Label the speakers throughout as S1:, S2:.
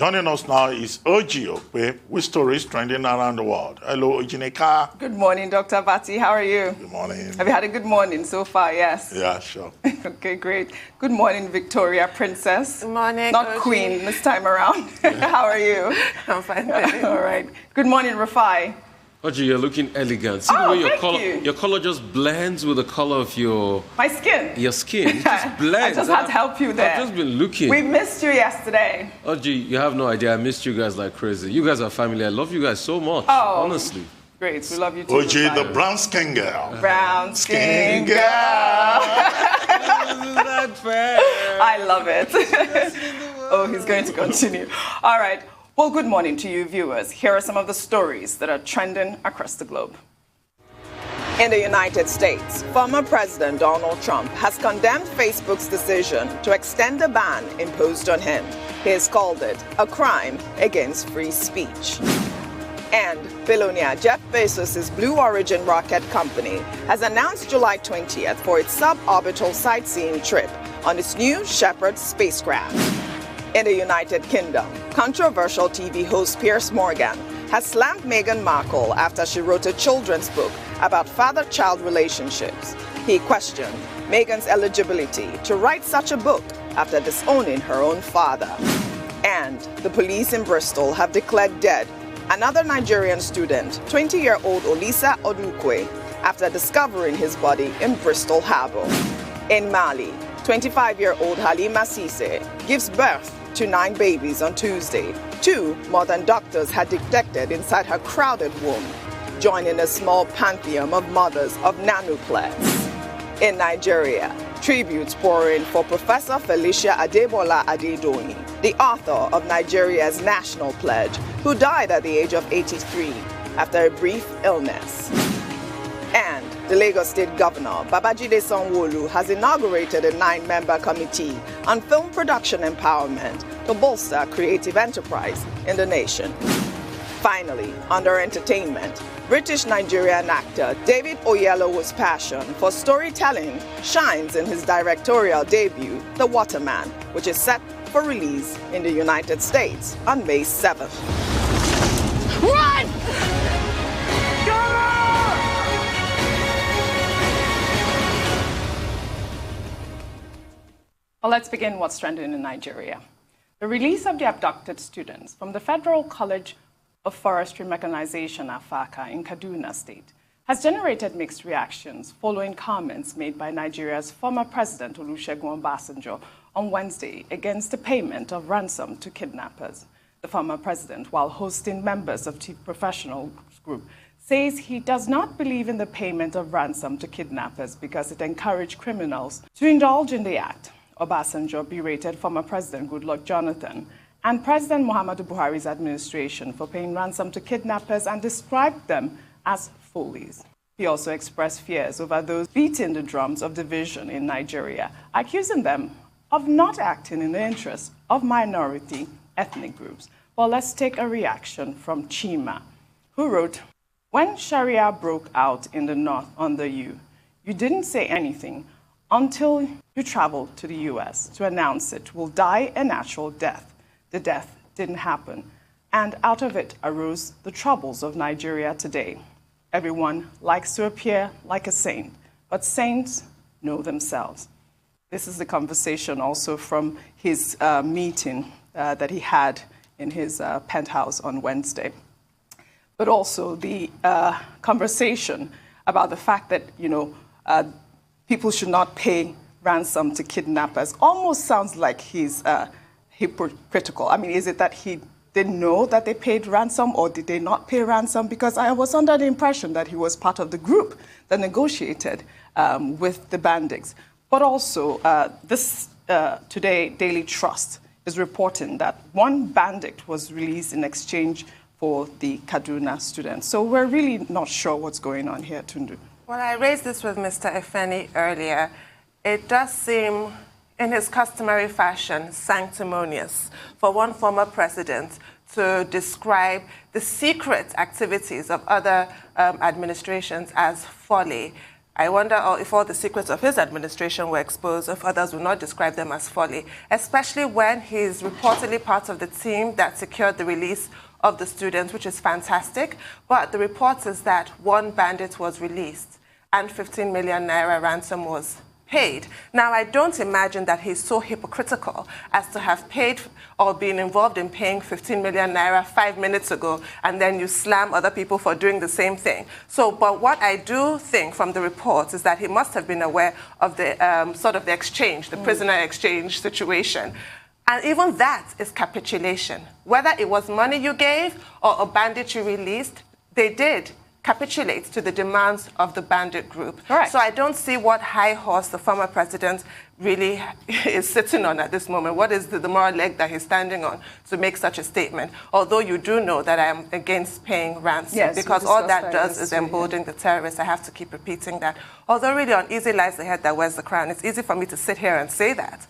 S1: Joining us now is Okpe with stories trending around the world. Hello, Ojineka.
S2: Good morning, Dr. Bati. How are you?
S1: Good morning.
S2: Have you had a good morning so far? Yes.
S1: Yeah, sure.
S2: Okay, great. Good morning, Victoria Princess.
S3: Good morning,
S2: Not
S3: Oji.
S2: Queen this time around. How are you?
S3: I'm fine. Thank you.
S2: All right. Good morning, Rafai.
S4: Oji, you're looking elegant. See the way your color just blends with the color of
S2: my skin.
S4: Your skin. It just blends.
S2: I just had to help you there.
S4: I've just been looking.
S2: We missed you yesterday.
S4: Oji, you have no idea. I missed you guys like crazy. You guys are family. I love you guys so much.
S2: Oh,
S4: honestly.
S2: Great. We love you too.
S1: Oji,
S2: Rafai.
S1: the brown skin girl.
S2: Brown skin girl.
S4: Isn't that fair?
S2: I love it. Oh, he's going to continue. All right. Well, good morning to you, viewers. Here are some of the stories that are trending across the globe. In the United States, former President Donald Trump has condemned Facebook's decision to extend the ban imposed on him. He has called it a crime against free speech. And billionaire Jeff Bezos' Blue Origin rocket company has announced July 20th for its suborbital sightseeing trip on its new Shepard spacecraft. In the United Kingdom, controversial TV host Piers Morgan has slammed Meghan Markle after she wrote a children's book about father-child relationships. He questioned Meghan's eligibility to write such a book after disowning her own father. And the police in Bristol have declared dead another Nigerian student, 20-year-old Olisa Odukwe, after discovering his body in Bristol Harbour. In Mali, 25-year-old Halima Sise gives birth to 9 babies on Tuesday, 2 more than doctors had detected inside her crowded womb, joining a small pantheon of mothers of nanoplets. In Nigeria, tributes pour in for Professor Felicia Adebola Adedoyin, the author of Nigeria's National Pledge, who died at the age of 83 after a brief illness. And the Lagos State Governor, Babajide Sanwo-Olu, has inaugurated a 9-member committee on film production empowerment to bolster creative enterprise in the nation. Finally, under entertainment, British-Nigerian actor David Oyelowo's passion for storytelling shines in his directorial debut, The Waterman, which is set for release in the United States on May 7th.
S3: Run!
S2: Well, let's begin what's trending in Nigeria. The release of the abducted students from the Federal College of Forestry Mechanization, Afaka, in Kaduna State has generated mixed reactions following comments made by Nigeria's former president, Olusegun Obasanjo, on Wednesday against the payment of ransom to kidnappers. The former president, while hosting members of the professional group, says he does not believe in the payment of ransom to kidnappers because it encouraged criminals to indulge in the act. Obasanjo berated former President Goodluck Jonathan and President Muhammadu Buhari's administration for paying ransom to kidnappers and described them as foolies. He also expressed fears over those beating the drums of division in Nigeria, accusing them of not acting in the interest of minority ethnic groups. Well, let's take a reaction from Chima, who wrote, "When Sharia broke out in the north under you, you didn't say anything until you traveled to the US to announce it will die a natural death. The death didn't happen, and out of it arose the troubles of Nigeria today. Everyone likes to appear like a saint, but saints know themselves." This is the conversation also from his meeting that he had in his penthouse on Wednesday. But also the conversation about the fact that, people should not pay ransom to kidnappers almost sounds like he's hypocritical. I mean, is it that he didn't know that they paid ransom, or did they not pay ransom? Because I was under the impression that he was part of the group that negotiated with the bandits. But also, this today Daily Trust is reporting that one bandit was released in exchange for the Kaduna students. So we're really not sure what's going on here, Tundu.
S3: Well, I raised this with Mr. Efeni earlier. It does seem, in his customary fashion, sanctimonious for one former president to describe the secret activities of other administrations as folly. I wonder if all the secrets of his administration were exposed, if others would not describe them as folly, especially when he's reportedly part of the team that secured the release of the students, which is fantastic. But the report is that one bandit was released and 15 million naira ransom was paid. Now, I don't imagine that he's so hypocritical as to have paid or been involved in paying 15 million naira 5 minutes ago, and then you slam other people for doing the same thing. So, but what I do think from the reports is that he must have been aware of the sort of the exchange, the prisoner exchange situation. And even that is capitulation. Whether it was money you gave or a bandit you released, they did capitulate to the demands of the bandit group.
S2: Correct.
S3: So I don't see what high horse the former president really is sitting on at this moment. What is the moral leg that he's standing on to make such a statement? Although you do know that I am against paying ransom,
S2: yes,
S3: because all that does is embolden the terrorists. I have to keep repeating that. Although really on easy lies the head that wears the crown, it's easy for me to sit here and say that.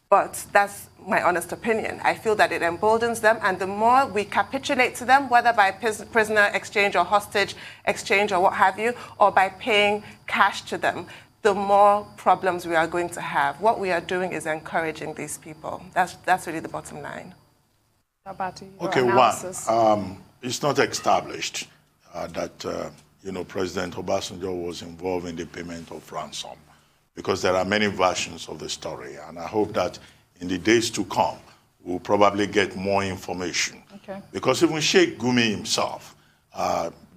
S3: But that's my honest opinion. I feel that it emboldens them, and the more we capitulate to them, whether by prisoner exchange or hostage exchange or what have you, or by paying cash to them, the more problems we are going to have. What we are doing is encouraging these people. That's really the bottom line.
S1: Okay, one, it's not established that President Obasanjo was involved in the payment of ransom, because there are many versions of the story, and I hope that in the days to come, we'll probably get more information.
S2: Okay.
S1: Because even Sheikh Gumi himself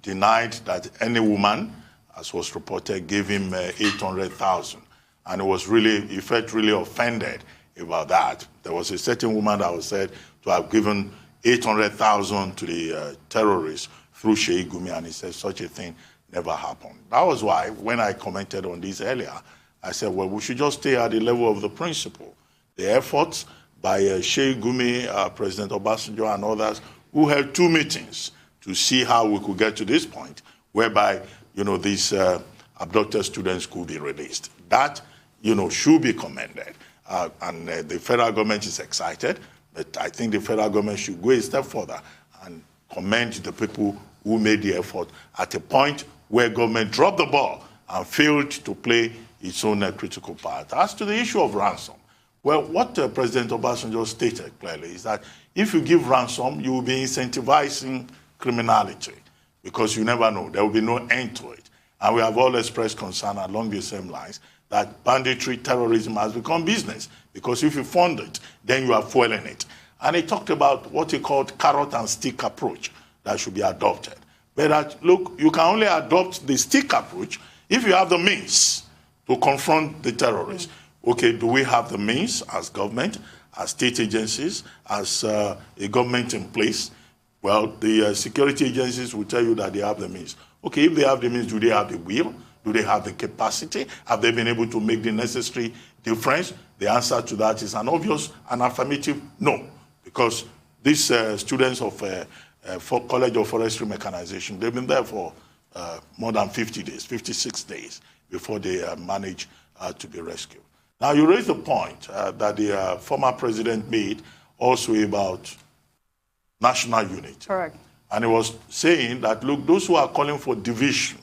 S1: denied that any woman, as was reported, gave him 800,000, and he felt really offended about that. There was a certain woman that was said to have given 800,000 to the terrorists through Sheikh Gumi, and he said such a thing never happened. That was why, when I commented on this earlier, I said, well, we should just stay at the level of the principle. The efforts by Sheikh Gumi, President Obasanjo, and others, who held 2 meetings to see how we could get to this point, whereby, these abducted students could be released. That, should be commended. And the federal government is excited, but I think the federal government should go a step further and commend the people who made the effort at a point where government dropped the ball and failed to play its own critical part. As to the issue of ransom, well, what President Obasanjo stated clearly is that if you give ransom, you will be incentivizing criminality, because you never know. There will be no end to it. And we have all expressed concern along the same lines that banditry, terrorism has become business, because if you fund it, then you are fueling it. And he talked about what he called carrot and stick approach that should be adopted. But that, look, you can only adopt the stick approach if you have the means to confront the terrorists. Okay, do we have the means as government, as state agencies, as a government in place? Well, the security agencies will tell you that they have the means. Okay, if they have the means, do they have the will? Do they have the capacity? Have they been able to make the necessary difference? The answer to that is an obvious and affirmative no, because these students of College of Forestry Mechanization, they've been there for more than 50 days, 56 days, before they manage to be rescued. Now, you raised the point that the former president made also about national unity.
S2: Correct.
S1: And he was saying that, look, those who are calling for division,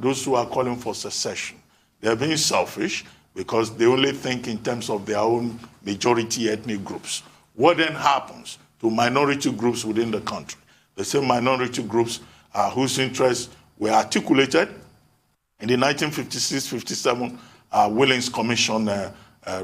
S1: those who are calling for secession, they're being selfish because they only think in terms of their own majority ethnic groups. What then happens to minority groups within the country? The same minority groups whose interests were articulated in the 1956-57 Willings Commission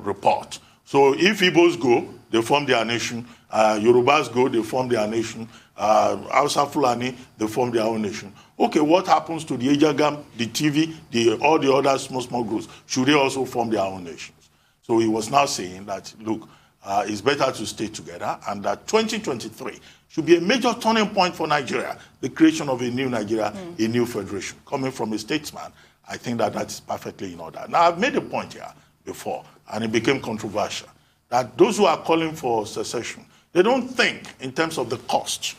S1: report. So if Igbos go, they form their nation. Yorubas go, they form their nation. Hausa Fulani, they form their own nation. Okay, what happens to the Ejagam, the TV, all the other small groups? Should they also form their own nations? So he was now saying that, look, it's better to stay together, and that 2023 should be a major turning point for Nigeria, the creation of a new Nigeria, a new federation. Coming from a statesman, I think that that is perfectly in order. Now, I've made a point here before, and it became controversial, that those who are calling for secession, they don't think in terms of the cost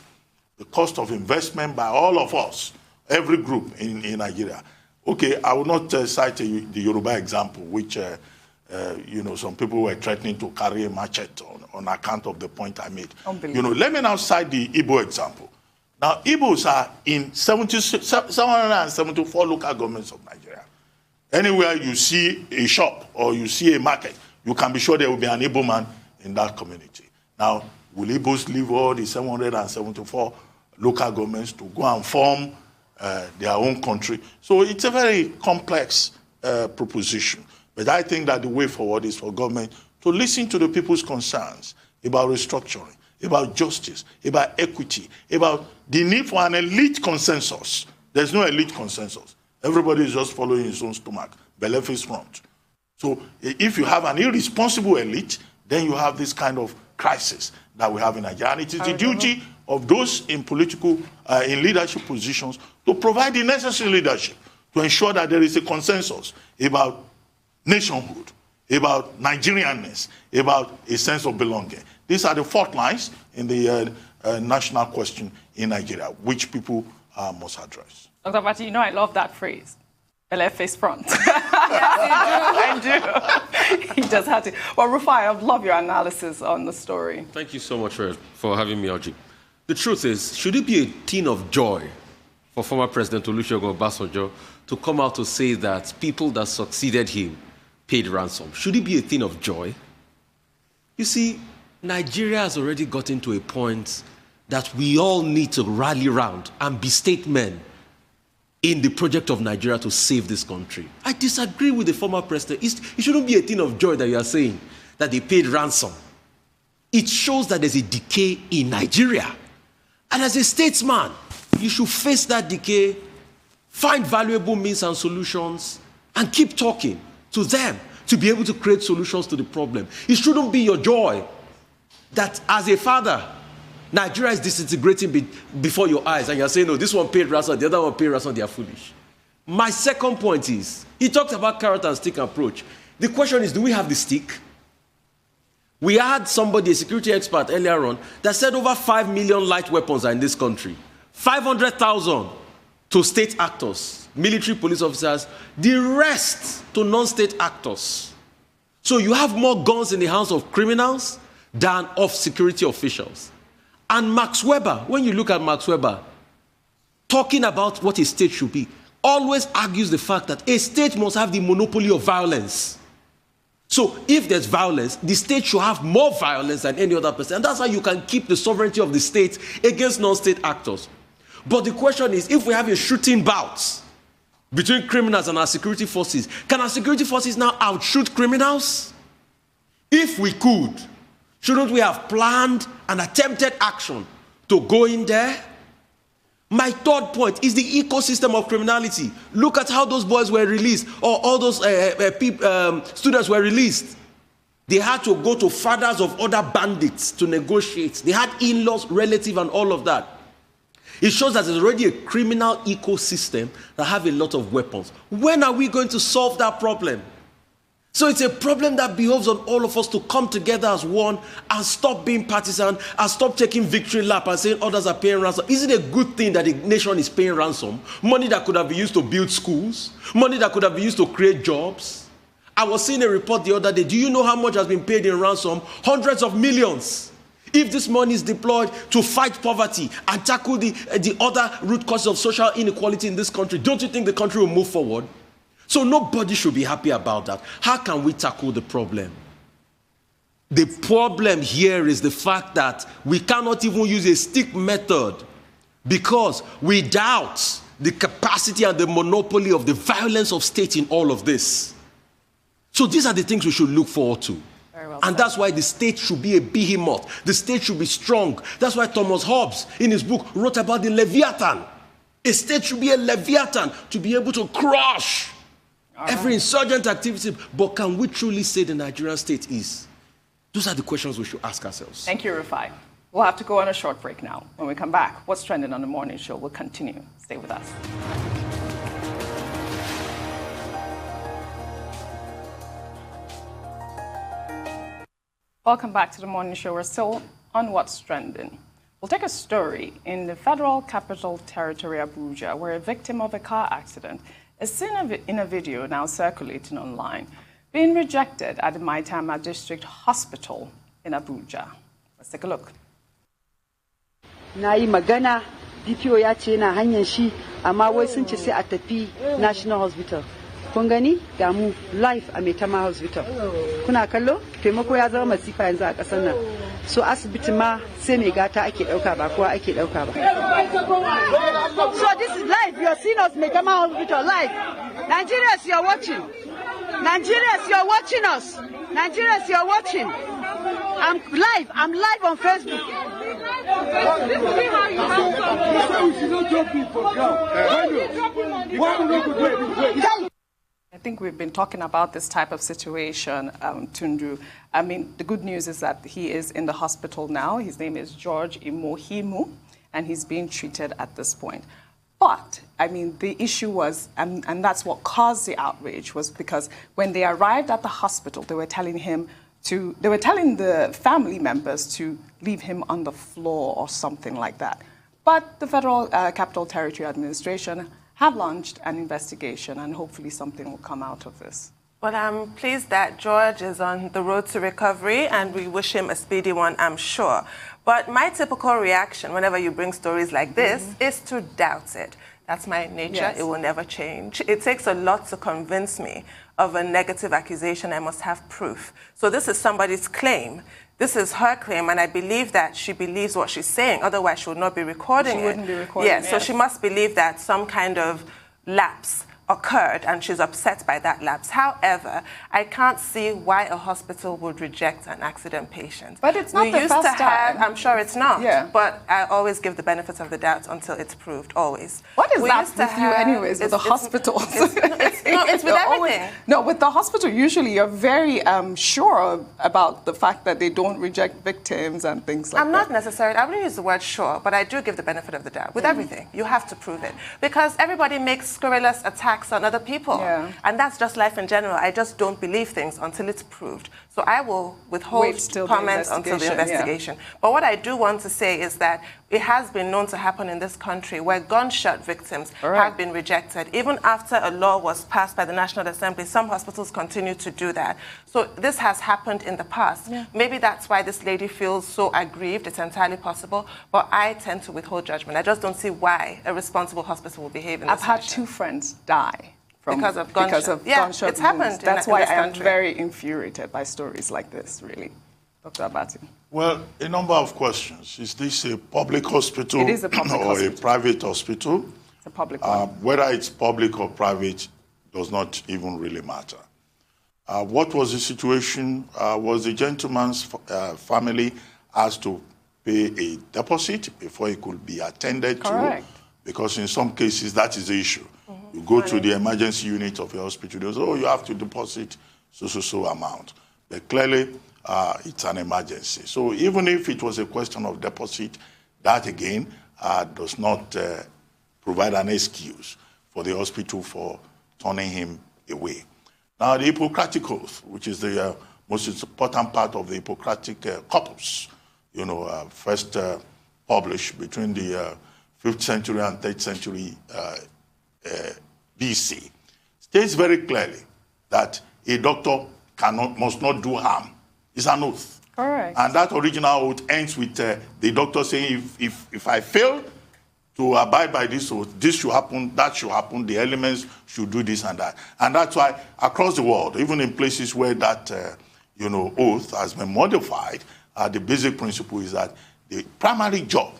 S1: of investment by all of us, every group in Nigeria. Okay, I will not cite the Yoruba example, which some people were threatening to carry a machete on account of the point I made. Let me now cite the Igbo example. Now, Igbos are in 774 local governments of Nigeria. Anywhere you see a shop or you see a market, you can be sure there will be an Igbo man in that community. Now, will Igbos leave all the 774 local governments to go and form their own country? So it's a very complex proposition. But I think that the way forward is for government to listen to the people's concerns about restructuring, about justice, about equity, about the need for an elite consensus. There's no elite consensus. Everybody is just following his own stomach, belly-face front. So if you have an irresponsible elite, then you have this kind of crisis that we have in Nigeria. And it is the duty of those in political, in leadership positions to provide the necessary leadership to ensure that there is a consensus about nationhood, about Nigerianness, about a sense of belonging. These are the fault lines in the national question in Nigeria, which people must address.
S2: Dr. Fati, you know I love that phrase, belly-face front. I do. He just had to. Well, Rufai, I love your analysis on the story.
S4: Thank you so much for having me, Oji. The truth is, should it be a thing of joy for former President Olusegun Obasanjo to come out to say that people that succeeded him paid ransom? Should it be a thing of joy? You see, Nigeria has already gotten to a point that we all need to rally around and be statesmen in the project of Nigeria to save this country. I disagree with the former president. It shouldn't be a thing of joy that you are saying that they paid ransom. It shows that there's a decay in Nigeria. And as a statesman, you should face that decay, find valuable means and solutions, and keep talking to them to be able to create solutions to the problem. It shouldn't be your joy that as a father, Nigeria is disintegrating before your eyes, and you're saying, no, this one paid ransom, the other one paid ransom, they are foolish. My second point is, he talked about carrot and stick approach. The question is, do we have the stick? We had somebody, a security expert earlier on, that said over 5 million light weapons are in this country. 500,000 to state actors, military police officers, the rest to non-state actors. So you have more guns in the hands of criminals than of security officials. And Max Weber, when you look at Max Weber, talking about what a state should be, always argues the fact that a state must have the monopoly of violence. So if there's violence, the state should have more violence than any other person. And that's how you can keep the sovereignty of the state against non-state actors. But the question is, if we have a shooting bout between criminals and our security forces, can our security forces now outshoot criminals? If we could, shouldn't we have planned an attempted action to go in there? My third point is the ecosystem of criminality. Look at how those boys were released, or all those students were released. They had to go to fathers of other bandits to negotiate. They had in-laws, relatives, and all of that. It shows that there's already a criminal ecosystem that have a lot of weapons. When are we going to solve that problem? So it's a problem that behoves on all of us to come together as one and stop being partisan and stop taking victory lap and saying others are paying ransom. Is it a good thing that the nation is paying ransom? Money that could have been used to build schools, money that could have been used to create jobs. I was seeing a report the other day. Do you know how much has been paid in ransom? Hundreds of millions. If this money is deployed to fight poverty and tackle the other root causes of social inequality in this country, don't you think the country will move forward? So nobody should be happy about that. How can we tackle the problem? The problem here is the fact that we cannot even use a stick method because we doubt the capacity and the monopoly of the violence of state in all of this. So these are the things we should look forward to. And that's why the state should be a behemoth. The state should be strong. That's why Thomas Hobbes, in his book, wrote about the Leviathan. A state should be a Leviathan to be able to crush every insurgent activity. But can we truly say the Nigerian state is? Those are the questions we should ask ourselves.
S2: Thank you, Rufai. We'll have to go on a short break now. When we come back, What's Trending on the Morning Show will continue. Stay with us. Welcome back to the Morning Show. We're still on What's Trending. We'll take a story in the Federal Capital Territory, Abuja, where a victim of a car accident is seen in a video now circulating online, being rejected at the Maitama District Hospital in Abuja. Let's take a look.
S5: Na yi magana, DPO ya ce yana hanyar shi, amma wai sun ce sai a tafi National Hospital. kun gani ga mu live a Maitama Hospital. Kuna kallo taimako ya zama masifa yanzu a kasar nan. So asibiti ma sai mai gata ake dauka ba kowa ake dauka ba. So this is live. You're seeing us Maitama Hospital live. Nigerians, you're watching. Nigerians, you're watching us. Nigerians, you're watching. I'm live on Facebook.
S2: I think we've been talking about this type of situation, Tundu. I mean, the good news is that he is in the hospital now. His name is George Imohimu, and he's being treated at this point. But, I mean, the issue was, and that's what caused the outrage, was because when they arrived at the hospital, they were telling the family members to leave him on the floor or something like that. But the Federal Capital Territory Administration have launched an investigation, and hopefully something will come out of this.
S3: Well, I'm pleased that George is on the road to recovery, and we wish him a speedy one, I'm sure. But my typical reaction whenever you bring stories like this is to doubt it. That's my nature. Yes. It will never change. It takes a lot to convince me of a negative accusation. I must have proof. So this is somebody's claim. This is her claim, and I believe that she believes what she's saying. Otherwise, she would not be recording it.
S2: She wouldn't be recording it.
S3: Yeah, so she must believe that some kind of lapse occurred, and she's upset by that lapse. However, I can't see why a hospital would reject an accident patient.
S2: But it's not the first time.
S3: I'm sure it's not,
S2: yeah.
S3: But I always give the benefit of the doubt until it's proved, always.
S2: What is that with you anyways, with the hospitals?
S3: It's with everything.
S2: No, with the hospital, usually you're very sure about the fact that they don't reject victims and things like that.
S3: I'm not necessarily, I wouldn't use the word sure, but I do give the benefit of the doubt. With everything, you have to prove it. Because everybody makes scurrilous attacks on other people.
S2: Yeah.
S3: And that's just life in general. I just don't believe things until it's proved. So I will withhold comments until the investigation. Yeah. But what I do want to say is that it has been known to happen in this country where gunshot victims have been rejected. Even after a law was passed by the National Assembly, some hospitals continue to do that. So this has happened in the past. Yeah. Maybe that's why this lady feels so aggrieved. It's entirely possible. But I tend to withhold judgment. I just don't see why a responsible hospital will behave in this
S2: I've had 2 friends die.
S3: Because of gunshot.
S2: Gunshot
S3: it's happened.
S2: That's why I am very infuriated by stories like this, really. Dr. Abati.
S1: Well, a number of questions. Is this a public hospital
S2: it is a public
S1: or
S2: hospital.
S1: A private hospital?
S2: It's a public one.
S1: Whether it's public or private does not even really matter. What was the situation? Was the gentleman's family asked to pay a deposit before he could be attended
S2: Correct.
S1: to? Because in some cases, that is the issue. You go to the emergency unit of your hospital, they say, oh, you have to deposit so amount. But clearly, it's an emergency. So even if it was a question of deposit, that again does not provide an excuse for the hospital for turning him away. Now, the Hippocratic Oath, which is the most important part of the Hippocratic corpus, first published between the 5th century and 3rd century BC, states very clearly that a doctor must not do harm. It's an oath.
S2: Correct.
S1: And that original oath ends with the doctor saying, if I fail to abide by this oath, this should happen, that should happen, the elements should do this and that. And that's why across the world, even in places where that oath has been modified, the basic principle is that the primary job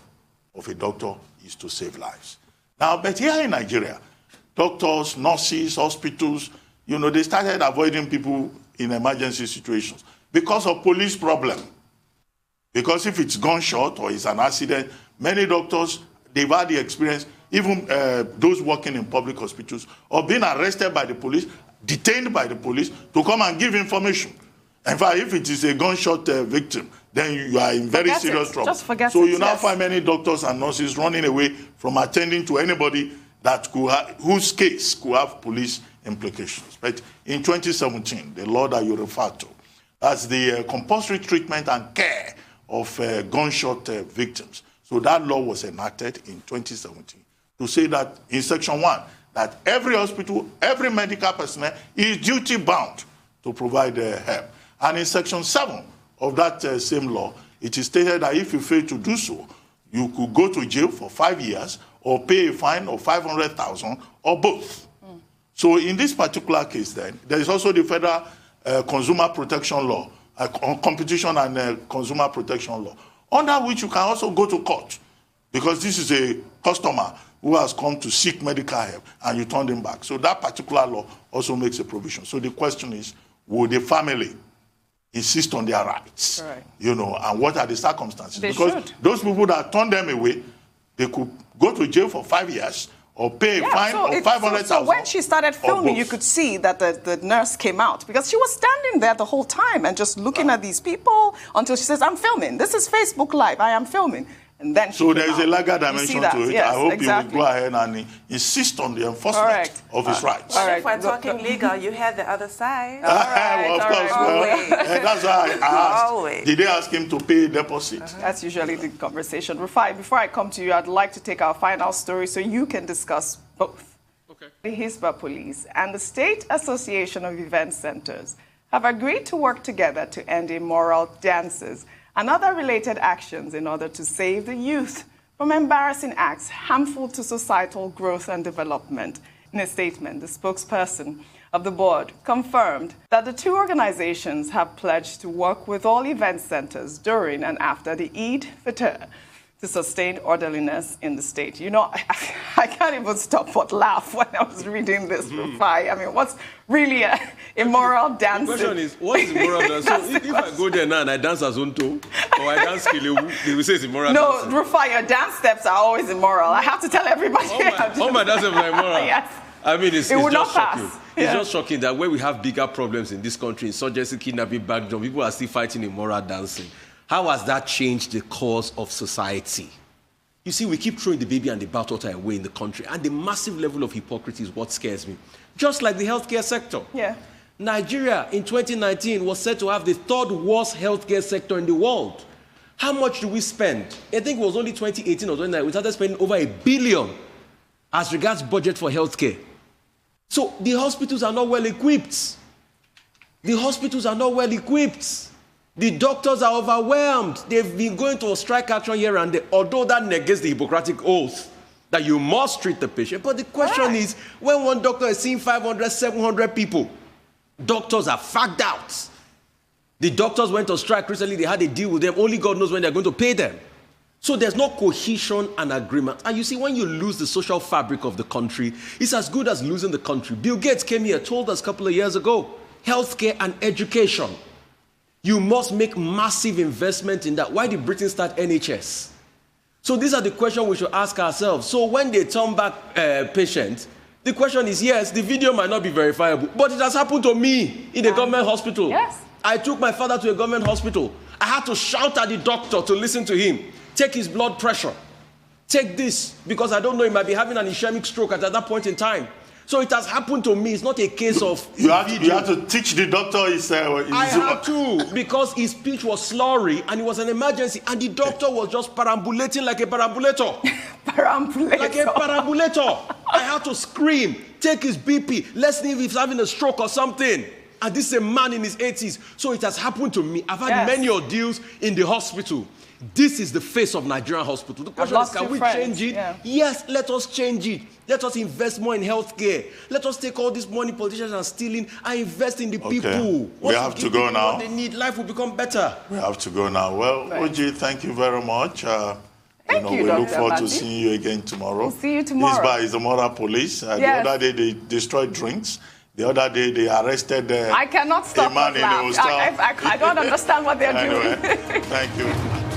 S1: of a doctor is to save lives. Now, but here in Nigeria, doctors, nurses, hospitals, they started avoiding people in emergency situations because of police problem. Because if it's gunshot or it's an accident, many doctors, they've had the experience, even those working in public hospitals, of being arrested by the police, detained by the police, to come and give information. In fact, if it is a gunshot victim, then you are in very serious trouble.
S2: Just forget
S1: so
S2: it,
S1: you now find many doctors and nurses running away from attending to anybody that could whose case could have police implications. But in 2017, the law that you refer to, that's the compulsory treatment and care of gunshot victims. So that law was enacted in 2017 to say that in Section 1, that every hospital, every medical personnel is duty-bound to provide help. And in Section 7 of that same law, it is stated that if you fail to do so, you could go to jail for 5 years or pay a fine of 500,000 or both. So in this particular case, then, there is also the Federal Consumer Protection Law, Competition and Consumer Protection Law, under which you can also go to court, because this is a customer who has come to seek medical help and you turn him back. So that particular law also makes a provision. So the question is, will the family insist on their rights?
S2: Right.
S1: You know, and what are the circumstances?
S2: They
S1: because
S2: should.
S1: those people that turn them away, they could go to jail for 5 years or pay a fine of 500,000.
S2: So when she started filming, you could see that the nurse came out, because she was standing there the whole time and just looking at these people until she says, I'm filming. This is Facebook Live. I am filming. And then she
S1: So there is a legal dimension to it.
S2: Yes,
S1: I hope
S2: exactly.
S1: you will go ahead and insist on the enforcement of his rights.
S3: Well, if we're talking legal, you have the other side.
S1: Well, of course.
S3: Always.
S1: That's why I asked.
S3: Always.
S1: Did they ask him to pay a deposit?
S2: That's usually the conversation. Rufai, before I come to you, I'd like to take our final story so you can discuss both.
S4: Okay.
S2: The Hisbah Police and the State Association of Event Centers have agreed to work together to end immoral dances and other related actions in order to save the youth from embarrassing acts harmful to societal growth and development. In a statement, the spokesperson of the board confirmed that the two organizations have pledged to work with all event centers during and after the Eid Fitr to sustain orderliness in the state. You know, I can't even stop but laugh when I was reading this, Rufai. I mean, what's really immoral dancing?
S4: The question is, what is immoral dancing? So if I go there now and I dance as Onto, or I dance Kilewu, they will say it's immoral dancing.
S2: No, Rufai, your dance steps are always immoral. I have to tell everybody.
S4: All my dance steps are immoral.
S2: Yes.
S4: I mean, it's
S2: will
S4: just
S2: not pass.
S4: shocking.
S2: Yeah.
S4: It's just shocking that when we have bigger problems in this country, insurgency, kidnapping, backdrop, people are still fighting immoral dancing. How has that changed the course of society? You see, we keep throwing the baby and the bathwater away in the country, and the massive level of hypocrisy is what scares me. Just like the healthcare sector.
S2: Yeah.
S4: Nigeria in 2019 was said to have the third worst healthcare sector in the world. How much do we spend? I think it was only 2018 or 2019 we started spending over $1 billion as regards budget for healthcare. So the hospitals are not well equipped. The hospitals are not well equipped. The doctors are overwhelmed. They've been going to a strike action here and there, although that negates the Hippocratic oath that you must treat the patient. But the question is, when one doctor is seeing 500, 700 people, doctors are fagged out. The doctors went on strike recently. They had a deal with them. Only God knows when they're going to pay them. So there's no cohesion and agreement. And you see, when you lose the social fabric of the country, it's as good as losing the country. Bill Gates came here, told us a couple of years ago, healthcare and education. You must make massive investment in that. Why did Britain start NHS? So these are the questions we should ask ourselves. So when they turn back patients, the question is, yes, the video might not be verifiable, but it has happened to me in a government hospital.
S2: Yes.
S4: I took my father to a government hospital. I had to shout at the doctor to listen to him. Take his blood pressure. Take this, because I don't know, he might be having an ischemic stroke at that point in time. So it has happened to me. It's not a case of...
S1: You have to teach the doctor his
S4: I had to, because his speech was slurry and it was an emergency, and the doctor was just perambulating like a perambulator.
S2: Perambulator.
S4: Like a perambulator. I had to scream, take his BP, let's see if he's having a stroke or something. And this is a man in his 80s. So it has happened to me. I've had many ordeals in the hospital. This is the face of Nigerian hospital. The question is, can we change it? Yeah. Yes, let us change it. Let us invest more in healthcare. Let us take all this money politicians are stealing and invest in the people.
S1: We have to go now.
S4: What they need, life will become better.
S1: We have to go now. Well, Oji, thank you very much.
S2: Thank you,
S1: we
S2: Dr.
S1: look forward
S2: Abadi.
S1: to seeing you again tomorrow.
S2: We'll see you tomorrow.
S1: Hisbah is the moral police. The other day they destroyed drinks. The other day they arrested
S2: I cannot stop
S1: a man in a hostel.
S2: I don't understand what they're doing.
S1: Thank you.